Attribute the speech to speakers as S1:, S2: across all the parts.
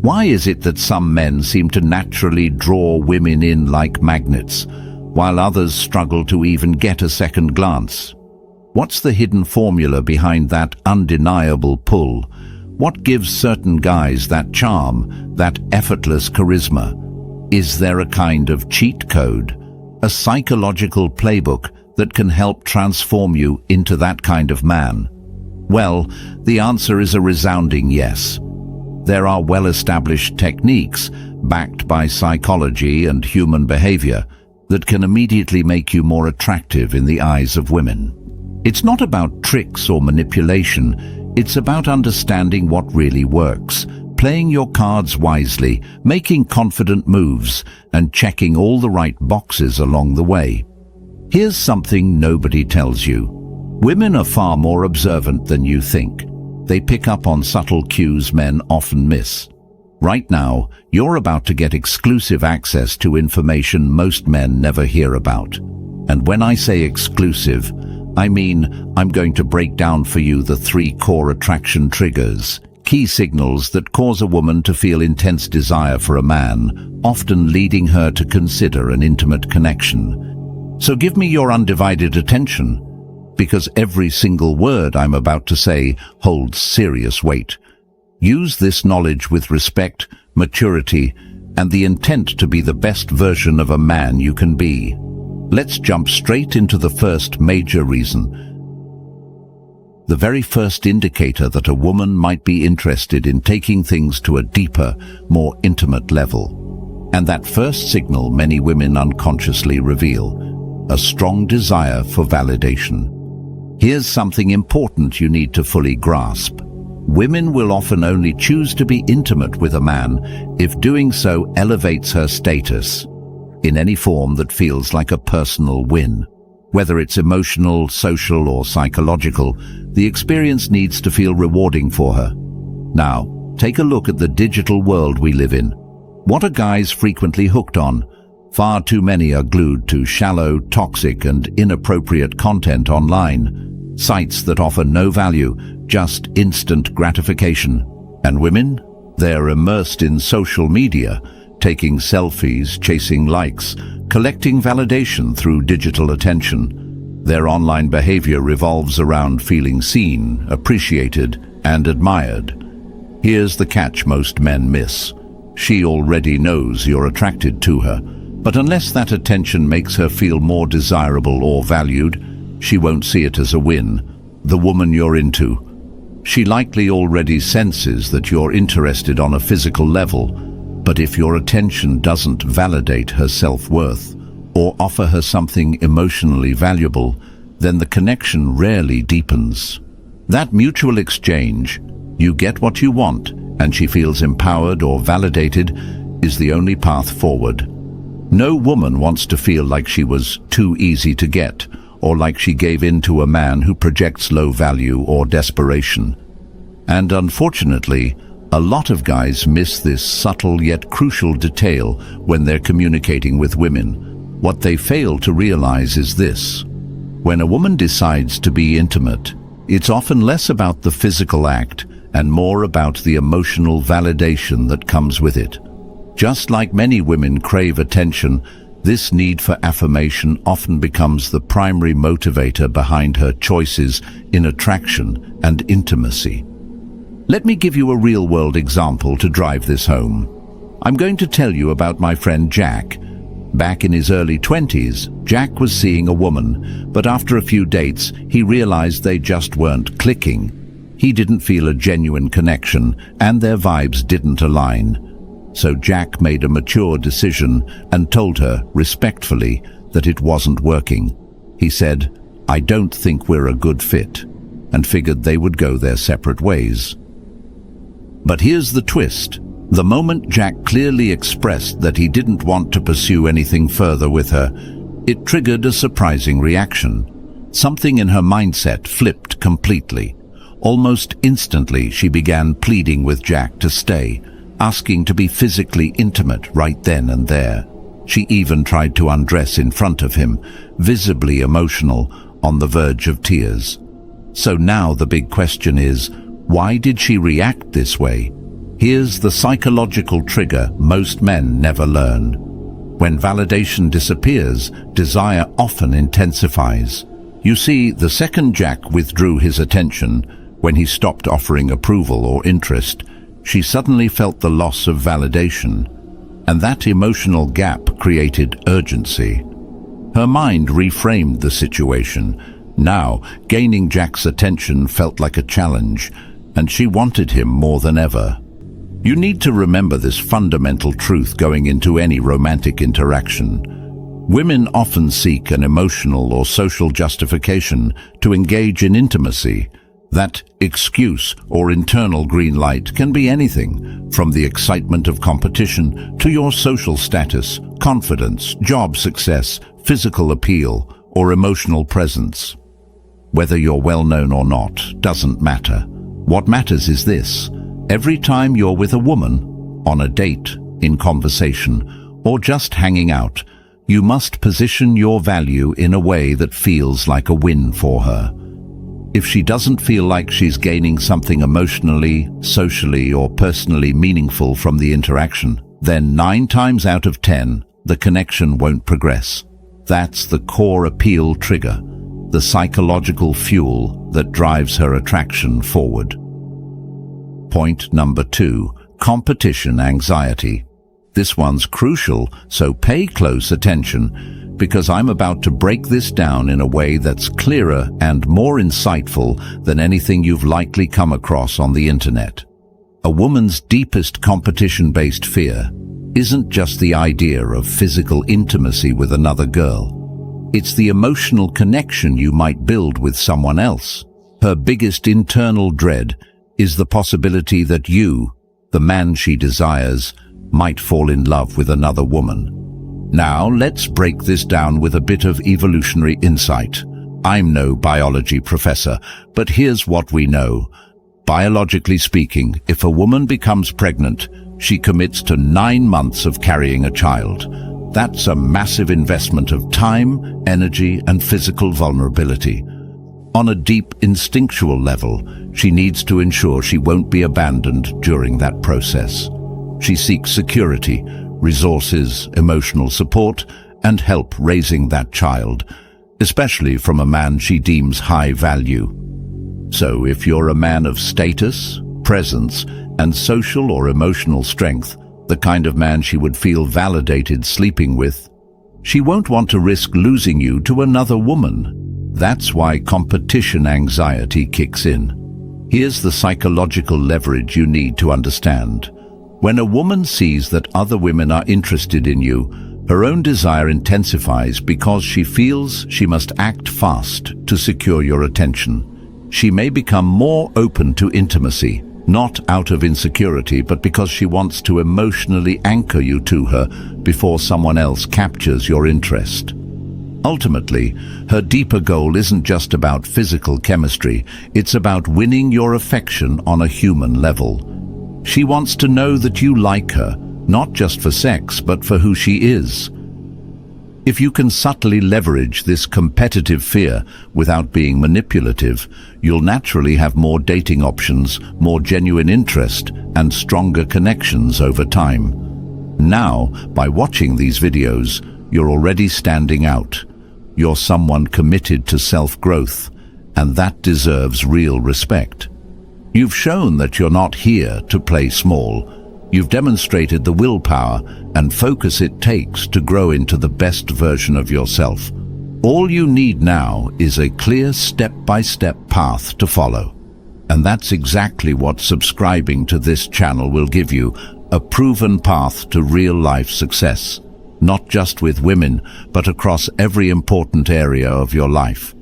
S1: Why is it that some men seem to naturally draw women in like magnets, while others struggle to even get a second glance? What's the hidden formula behind that undeniable pull? What gives certain guys that charm, that effortless charisma? Is there a kind of cheat code, a psychological playbook that can help transform you into that kind of man? Well, the answer is a resounding yes. There are well-established techniques, backed by psychology and human behavior, that can immediately make you more attractive in the eyes of women. It's not about tricks or manipulation, it's about understanding what really works, playing your cards wisely, making confident moves, and checking all the right boxes along the way. Here's something nobody tells you. Women are far more observant than you think. They pick up on subtle cues men often miss. Right now, you're about to get exclusive access to information most men never hear about. And when I say exclusive, I mean I'm going to break down for you the 3 core attraction triggers, key signals that cause a woman to feel intense desire for a man, often leading her to consider an intimate connection. So give me your undivided attention, because every single word I'm about to say holds serious weight. Use this knowledge with respect, maturity, and the intent to be the best version of a man you can be. Let's jump straight into the first major reason. The very first indicator that a woman might be interested in taking things to a deeper, more intimate level. And that first signal many women unconsciously reveal: a strong desire for validation. Here's something important you need to fully grasp. Women will often only choose to be intimate with a man if doing so elevates her status in any form that feels like a personal win. Whether it's emotional, social, or psychological, the experience needs to feel rewarding for her. Now, take a look at the digital world we live in. What are guys frequently hooked on? Far too many are glued to shallow, toxic, and inappropriate content online. Sites that offer no value, just instant gratification. And women? They're immersed in social media, taking selfies, chasing likes, collecting validation through digital attention. Their online behavior revolves around feeling seen, appreciated, and admired. Here's the catch most men miss. She already knows you're attracted to her, but unless that attention makes her feel more desirable or valued, she won't see it as a win. The woman you're into. She likely already senses that you're interested on a physical level, but if your attention doesn't validate her self-worth or offer her something emotionally valuable, then the connection rarely deepens. That mutual exchange, you get what you want and she feels empowered or validated, is the only path forward. No woman wants to feel like she was too easy to get, or like she gave in to a man who projects low value or desperation. And unfortunately, a lot of guys miss this subtle yet crucial detail when they're communicating with women. What they fail to realize is this: when a woman decides to be intimate, it's often less about the physical act and more about the emotional validation that comes with it. Just like many women crave attention, this need for affirmation often becomes the primary motivator behind her choices in attraction and intimacy. Let me give you a real-world example to drive this home. I'm going to tell you about my friend Jack. Back in his early 20s, Jack was seeing a woman, but after a few dates, he realized they just weren't clicking. He didn't feel a genuine connection, and their vibes didn't align. So Jack made a mature decision and told her, respectfully, that it wasn't working. He said, "I don't think we're a good fit," and figured they would go their separate ways. But here's the twist. The moment Jack clearly expressed that he didn't want to pursue anything further with her, it triggered a surprising reaction. Something in her mindset flipped completely. Almost instantly, she began pleading with Jack to stay, asking to be physically intimate right then and there. She even tried to undress in front of him, visibly emotional, on the verge of tears. So now the big question is, why did she react this way? Here's the psychological trigger most men never learn. When validation disappears, desire often intensifies. You see, the second Jack withdrew his attention, when he stopped offering approval or interest, she suddenly felt the loss of validation, and that emotional gap created urgency. Her mind reframed the situation. Now, gaining Jack's attention felt like a challenge, and she wanted him more than ever. You need to remember this fundamental truth going into any romantic interaction. Women often seek an emotional or social justification to engage in intimacy. That excuse or internal green light can be anything, from the excitement of competition to your social status, confidence, job success, physical appeal, or emotional presence. Whether you're well known or not doesn't matter. What matters is this: every time you're with a woman, on a date, in conversation, or just hanging out, you must position your value in a way that feels like a win for her. If she doesn't feel like she's gaining something emotionally, socially, or personally meaningful from the interaction, then 9 times out of 10, the connection won't progress. That's the core appeal trigger, the psychological fuel that drives her attraction forward. Point number 2, competition anxiety. This one's crucial, so pay close attention, because I'm about to break this down in a way that's clearer and more insightful than anything you've likely come across on the internet. A woman's deepest competition-based fear isn't just the idea of physical intimacy with another girl. It's the emotional connection you might build with someone else. Her biggest internal dread is the possibility that you, the man she desires, might fall in love with another woman. Now, let's break this down with a bit of evolutionary insight. I'm no biology professor, but here's what we know. Biologically speaking, if a woman becomes pregnant, she commits to 9 months of carrying a child. That's a massive investment of time, energy, and physical vulnerability. On a deep instinctual level, she needs to ensure she won't be abandoned during that process. She seeks security, resources, emotional support, and help raising that child, especially from a man she deems high value. So if you're a man of status, presence, and social or emotional strength, the kind of man she would feel validated sleeping with, she won't want to risk losing you to another woman. That's why competition anxiety kicks in. Here's the psychological leverage you need to understand. When a woman sees that other women are interested in you, her own desire intensifies because she feels she must act fast to secure your attention. She may become more open to intimacy, not out of insecurity, but because she wants to emotionally anchor you to her before someone else captures your interest. Ultimately, her deeper goal isn't just about physical chemistry, it's about winning your affection on a human level. She wants to know that you like her, not just for sex, but for who she is. If you can subtly leverage this competitive fear without being manipulative, you'll naturally have more dating options, more genuine interest, and stronger connections over time. Now, by watching these videos, you're already standing out. You're someone committed to self-growth, and that deserves real respect. You've shown that you're not here to play small. You've demonstrated the willpower and focus it takes to grow into the best version of yourself. All you need now is a clear step-by-step path to follow. And that's exactly what subscribing to this channel will give you, a proven path to real-life success, not just with women, but across every important area of your life.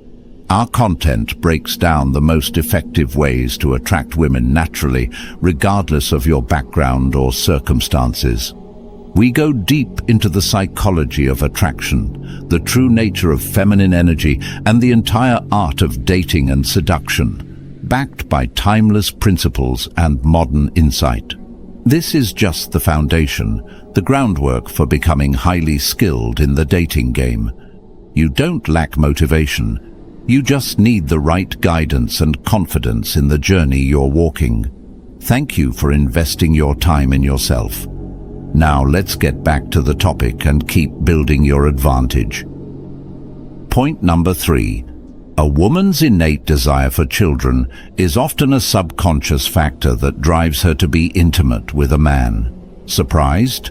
S1: Our content breaks down the most effective ways to attract women naturally, regardless of your background or circumstances. We go deep into the psychology of attraction, the true nature of feminine energy, and the entire art of dating and seduction, backed by timeless principles and modern insight. This is just the foundation, the groundwork for becoming highly skilled in the dating game. You don't lack motivation. You just need the right guidance and confidence in the journey you're walking. Thank you for investing your time in yourself. Now let's get back to the topic and keep building your advantage. Point number 3. A woman's innate desire for children is often a subconscious factor that drives her to be intimate with a man. Surprised?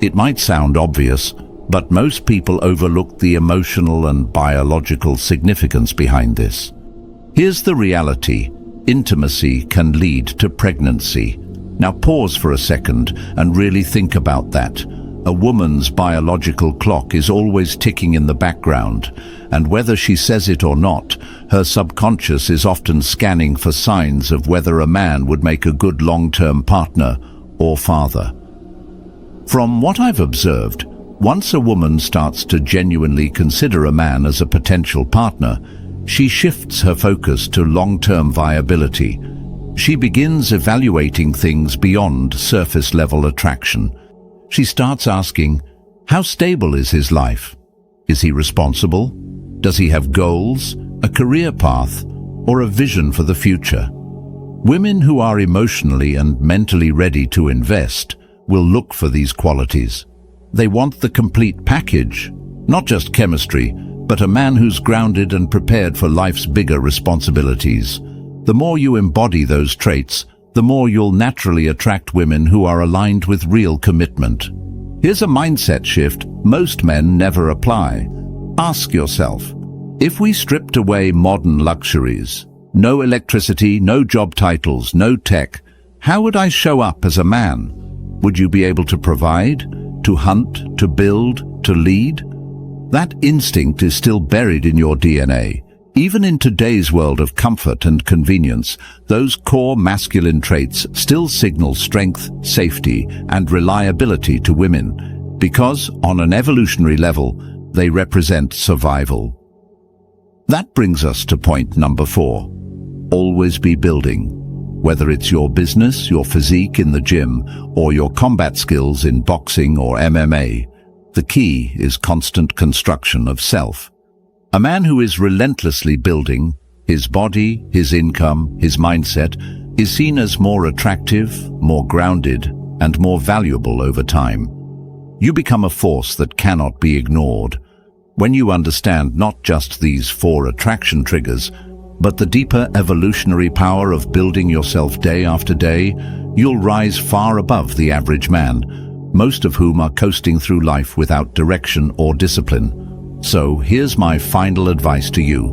S1: It might sound obvious, but most people overlook the emotional and biological significance behind this. Here's the reality. Intimacy can lead to pregnancy. Now pause for a second and really think about that. A woman's biological clock is always ticking in the background, and whether she says it or not, her subconscious is often scanning for signs of whether a man would make a good long-term partner or father. From what I've observed, once a woman starts to genuinely consider a man as a potential partner, she shifts her focus to long-term viability. She begins evaluating things beyond surface-level attraction. She starts asking, how stable is his life? Is he responsible? Does he have goals, a career path, or a vision for the future? Women who are emotionally and mentally ready to invest will look for these qualities. They want the complete package, not just chemistry, but a man who's grounded and prepared for life's bigger responsibilities. The more you embody those traits, the more you'll naturally attract women who are aligned with real commitment. Here's a mindset shift most men never apply. Ask yourself, if we stripped away modern luxuries, no electricity, no job titles, no tech, how would I show up as a man? Would you be able to provide, to hunt, to build, to lead? That instinct is still buried in your DNA. Even in today's world of comfort and convenience, those core masculine traits still signal strength, safety, and reliability to women, because, on an evolutionary level, they represent survival. That brings us to point number 4. Always be building. Whether it's your business, your physique in the gym, or your combat skills in boxing or MMA, the key is constant construction of self. A man who is relentlessly building his body, his income, his mindset is seen as more attractive, more grounded, and more valuable over time. You become a force that cannot be ignored. When you understand not just these 4 attraction triggers, but the deeper evolutionary power of building yourself day after day, you'll rise far above the average man, most of whom are coasting through life without direction or discipline. So here's my final advice to you.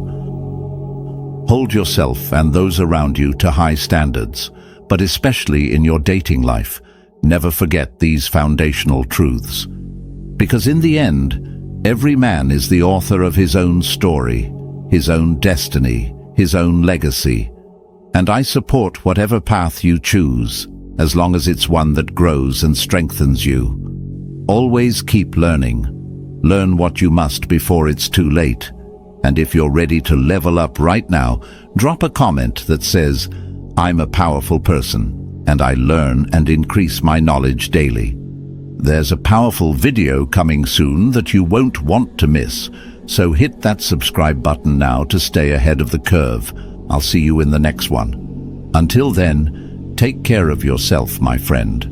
S1: Hold yourself and those around you to high standards, but especially in your dating life, never forget these foundational truths. Because in the end, every man is the author of his own story, his own destiny, his own legacy. And I support whatever path you choose, as long as it's one that grows and strengthens you. Always keep learning. Learn what you must before it's too late. And if you're ready to level up right now, drop a comment that says, I'm a powerful person, and I learn and increase my knowledge daily. There's a powerful video coming soon that you won't want to miss, so hit that subscribe button now to stay ahead of the curve. I'll see you in the next one. Until then, take care of yourself, my friend.